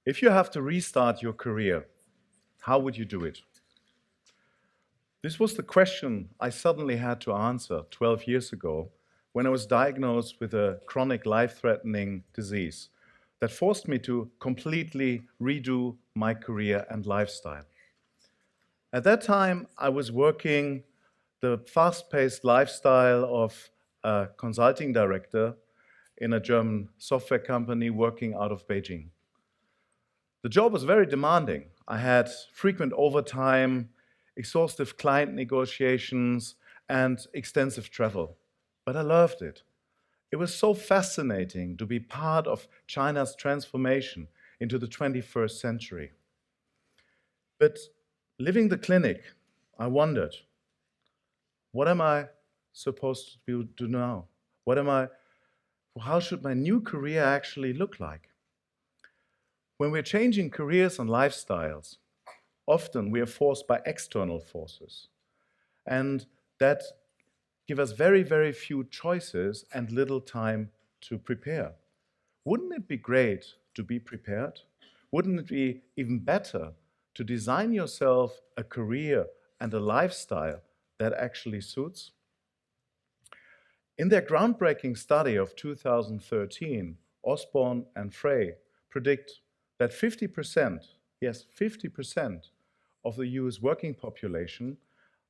If you have to restart your career, how would you do it? This was the question I suddenly had to answer 12 years ago when I was diagnosed with a chronic life-threatening disease that forced me to completely redo my career and lifestyle. At that time, I was working the fast-paced lifestyle of a consulting director in a German software company working out of Beijing. The job was very demanding. I had frequent overtime, exhaustive client negotiations, and extensive travel. But I loved it. It was so fascinating to be part of China's transformation into the 21st century. But leaving the clinic, I wondered, what am I supposed to do now? How should my new career actually look like? When we're changing careers and lifestyles, often we are forced by external forces, and that give us very, very few choices and little time to prepare. Wouldn't it be great to be prepared? Wouldn't it be even better to design yourself a career and a lifestyle that actually suits? In their groundbreaking study of 2013, Osborne and Frey predict that 50%, yes, 50% of the US working population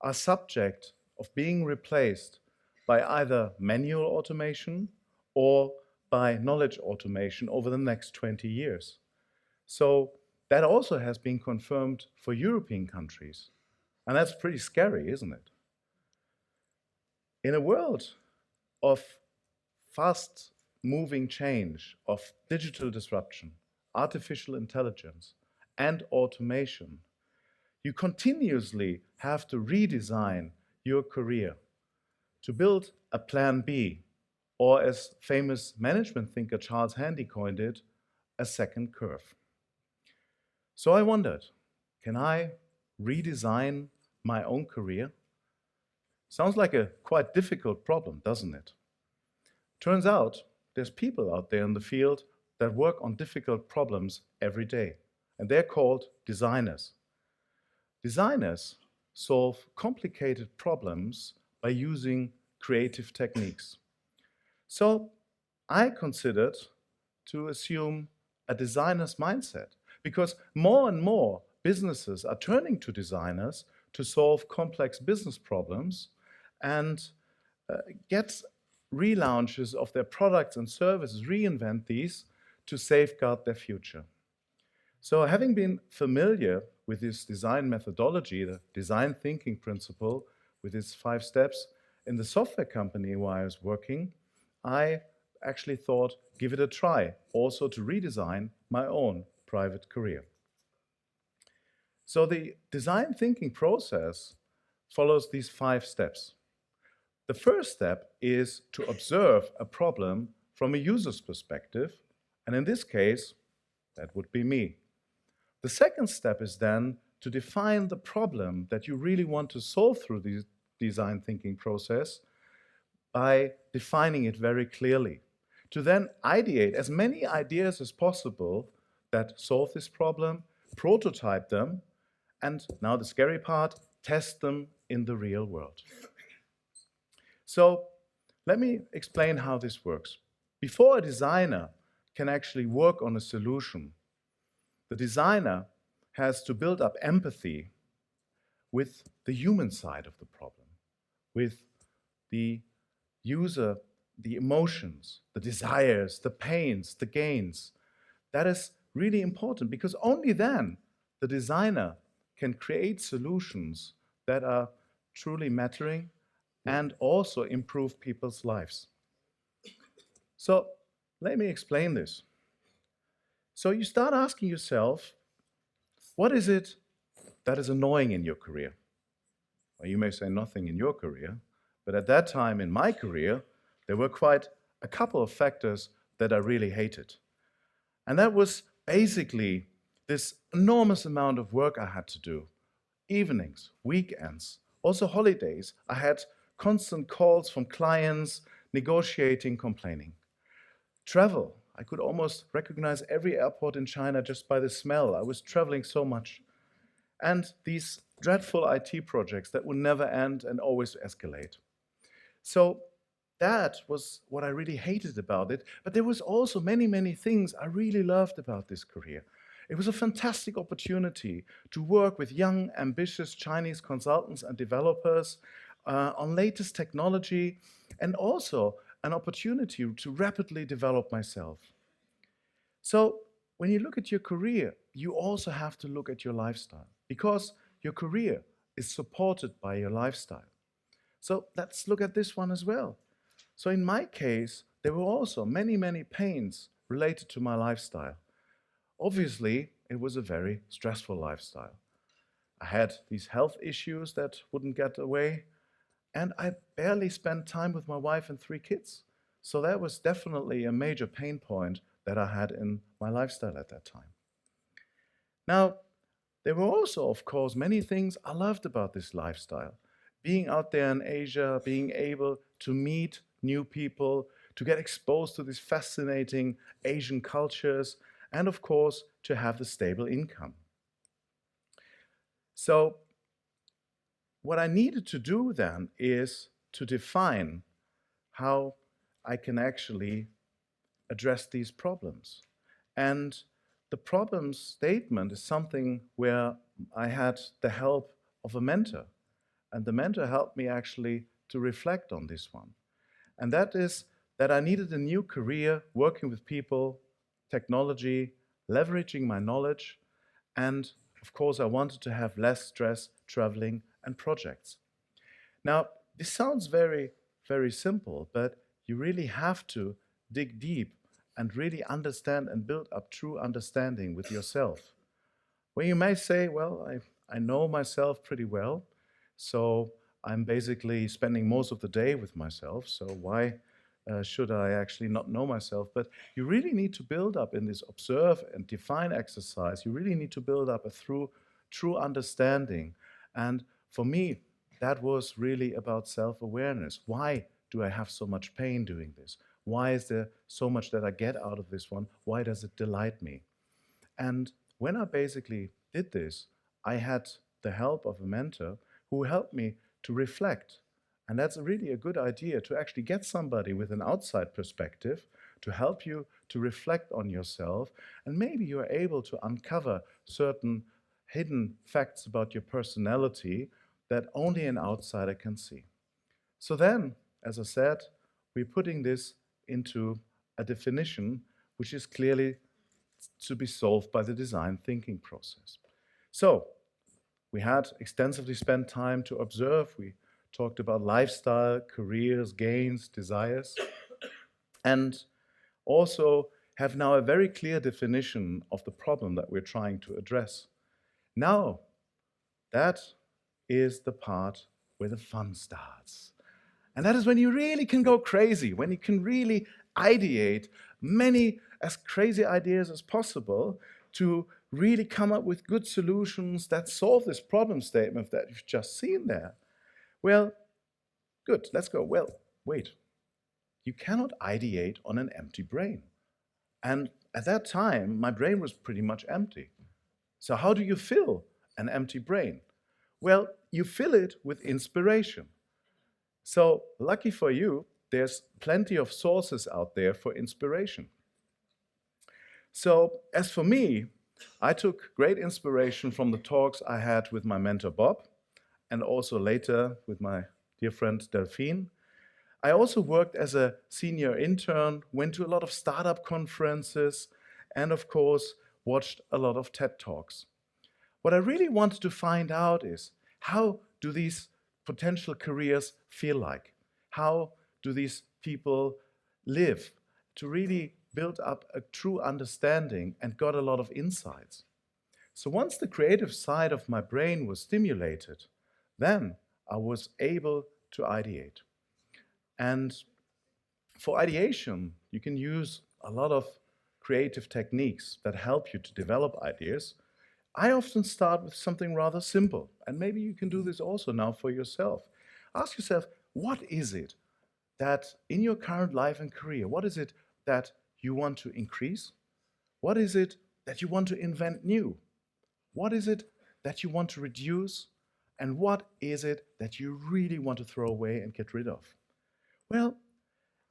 are subject of being replaced by either manual automation or by knowledge automation over the next 20 years. So that also has been confirmed for European countries. And that's pretty scary, isn't it? In a world of fast-moving change, of digital disruption, artificial intelligence, and automation, you continuously have to redesign your career to build a plan B, or as famous management thinker Charles Handy coined it, a second curve. So I wondered, can I redesign my own career? Sounds like a quite difficult problem, doesn't it? Turns out there's people out there in the field that work on difficult problems every day, and they're called designers. Designers solve complicated problems by using creative techniques. So I considered to assume a designer's mindset, because more and more businesses are turning to designers to solve complex business problems and get relaunches of their products and services, reinvent these to safeguard their future. So having been familiar with this design methodology, the design thinking principle, with its 5 steps, in the software company where I was working, I actually thought, give it a try, also to redesign my own private career. So the design thinking process follows these 5 steps. The first step is to observe a problem from a user's perspective, and in this case, that would be me. The second step is then to define the problem that you really want to solve through the design thinking process by defining it very clearly. To then ideate as many ideas as possible that solve this problem, prototype them, and now the scary part, test them in the real world. So let me explain how this works. Before a designer can actually work on a solution, the designer has to build up empathy with the human side of the problem, with the user, the emotions, the desires, the pains, the gains. That is really important, because only then the designer can create solutions that are truly mattering and also improve people's lives. So let me explain this. So you start asking yourself, what is it that is annoying in your career? Well, you may say nothing in your career, but at that time in my career, there were quite a couple of factors that I really hated. And that was basically this enormous amount of work I had to do. Evenings, weekends, also holidays. I had constant calls from clients, negotiating, complaining. Travel. I could almost recognize every airport in China just by the smell. I was traveling so much. And these dreadful IT projects that would never end and always escalate. So that was what I really hated about it. But there was also many, many things I really loved about this career. It was a fantastic opportunity to work with young, ambitious Chinese consultants and developers on latest technology, and also an opportunity to rapidly develop myself. So when you look at your career, you also have to look at your lifestyle, because your career is supported by your lifestyle. So let's look at this one as well. So in my case, there were also many, many pains related to my lifestyle. Obviously, it was a very stressful lifestyle. I had these health issues that wouldn't get away, and I barely spent time with my wife and 3 kids. So that was definitely a major pain point that I had in my lifestyle at that time. Now, there were also, of course, many things I loved about this lifestyle. Being out there in Asia, being able to meet new people, to get exposed to these fascinating Asian cultures, and of course, to have the stable income. So what I needed to do then is to define how I can actually address these problems. And the problem statement is something where I had the help of a mentor. And the mentor helped me actually to reflect on this one. And that is that I needed a new career working with people, technology, leveraging my knowledge, and of course I wanted to have less stress traveling and projects. Now, this sounds very, very simple, but you really have to dig deep and really understand and build up true understanding with yourself. Where you may say, well, I know myself pretty well, so I'm basically spending most of the day with myself, so why should I actually not know myself? But you really need to build up in this observe and define exercise, you really need to build up a true understanding. And for me, that was really about self-awareness. Why do I have so much pain doing this? Why is there so much that I get out of this one? Why does it delight me? And when I basically did this, I had the help of a mentor who helped me to reflect. And that's really a good idea, to actually get somebody with an outside perspective to help you to reflect on yourself. And maybe you are able to uncover certain hidden facts about your personality that only an outsider can see. So then, as I said, we're putting this into a definition which is clearly to be solved by the design thinking process. So we had extensively spent time to observe. We talked about lifestyle, careers, gains, desires, and also have now a very clear definition of the problem that we're trying to address. Now, that is the part where the fun starts. And that is when you really can go crazy, when you can really ideate many as crazy ideas as possible to really come up with good solutions that solve this problem statement that you've just seen there. Well, good, let's go. Well, wait, you cannot ideate on an empty brain. And at that time, my brain was pretty much empty. So how do you fill an empty brain? Well, you fill it with inspiration. So lucky for you, there's plenty of sources out there for inspiration. So as for me, I took great inspiration from the talks I had with my mentor Bob, and also later with my dear friend Delphine. I also worked as a senior intern, went to a lot of startup conferences, and of course, watched a lot of TED Talks. What I really wanted to find out is, how do these potential careers feel like? How do these people live? To really build up a true understanding and got a lot of insights. So once the creative side of my brain was stimulated, then I was able to ideate. And for ideation, you can use a lot of creative techniques that help you to develop ideas. I often start with something rather simple, and maybe you can do this also now for yourself. Ask yourself, what is it that in your current life and career, what is it that you want to increase? What is it that you want to invent new? What is it that you want to reduce? And what is it that you really want to throw away and get rid of? Well,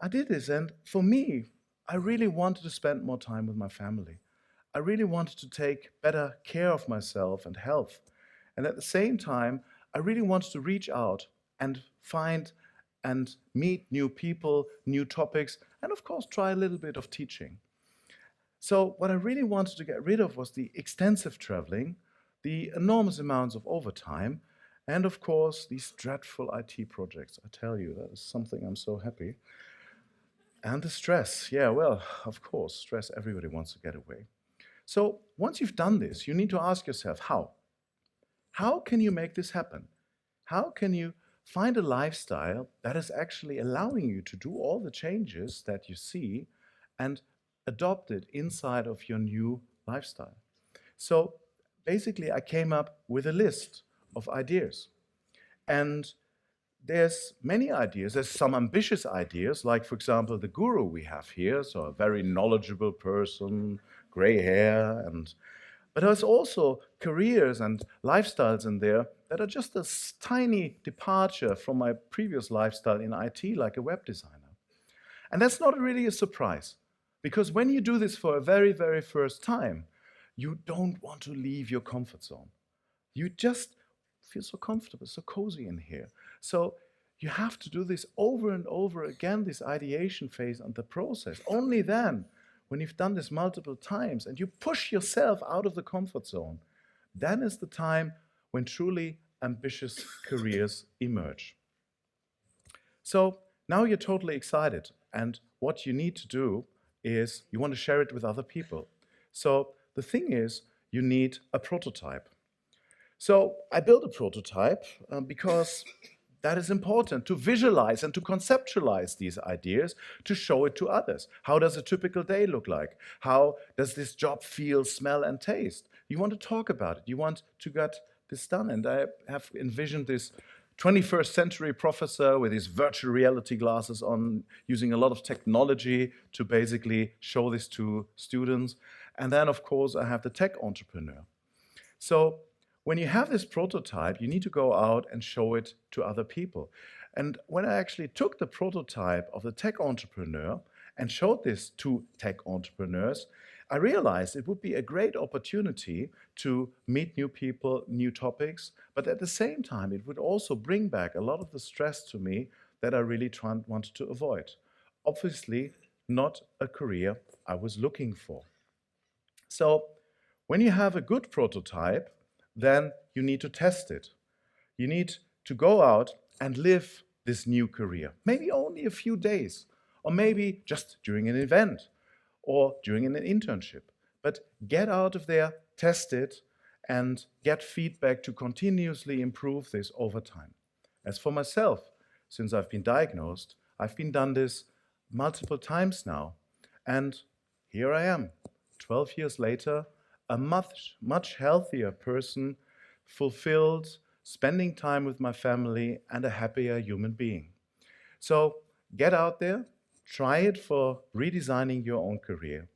I did this, and for me, I really wanted to spend more time with my family. I really wanted to take better care of myself and health. And at the same time, I really wanted to reach out and find and meet new people, new topics, and of course, try a little bit of teaching. So what I really wanted to get rid of was the extensive traveling, the enormous amounts of overtime, and of course, these dreadful IT projects. I tell you, that is something I'm so happy. And the stress. Yeah, well, of course, stress, everybody wants to get away. So once you've done this, you need to ask yourself, how? How can you make this happen? How can you find a lifestyle that is actually allowing you to do all the changes that you see and adopt it inside of your new lifestyle? So basically, I came up with a list of ideas. And there's many ideas. There's some ambitious ideas, like, for example, the guru we have here, so a very knowledgeable person, gray hair, but there's also careers and lifestyles in there that are just a tiny departure from my previous lifestyle in IT, like a web designer. And that's not really a surprise, because when you do this for a very, very first time, you don't want to leave your comfort zone. You just feel so comfortable, so cozy in here. So you have to do this over and over again, this ideation phase and the process. Only then, when you've done this multiple times and you push yourself out of the comfort zone, then is the time when truly ambitious careers emerge. So now you're totally excited, and what you need to do is you want to share it with other people. So the thing is, you need a prototype. So I built a prototype because that is important, to visualize and to conceptualize these ideas, to show it to others. How does a typical day look like? How does this job feel, smell, and taste? You want to talk about it. You want to get this done. And I have envisioned this 21st century professor with his virtual reality glasses on, using a lot of technology to basically show this to students. And then, of course, I have the tech entrepreneur. So when you have this prototype, you need to go out and show it to other people. And when I actually took the prototype of the tech entrepreneur and showed this to tech entrepreneurs, I realized it would be a great opportunity to meet new people, new topics, but at the same time, it would also bring back a lot of the stress to me that I really wanted to avoid. Obviously, not a career I was looking for. So when you have a good prototype, then you need to test it. You need to go out and live this new career, maybe only a few days, or maybe just during an event, or during an internship. But get out of there, test it, and get feedback to continuously improve this over time. As for myself, since I've been diagnosed, I've been done this multiple times now. And here I am, 12 years later, a much healthier person, fulfilled, spending time with my family, and a happier human being. So get out there, try it for redesigning your own career.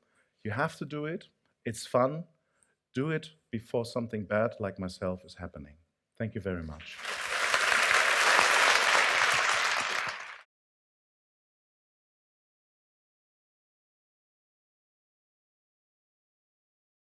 You have to do it. It's fun. Do it before something bad like myself is happening. Thank you very much.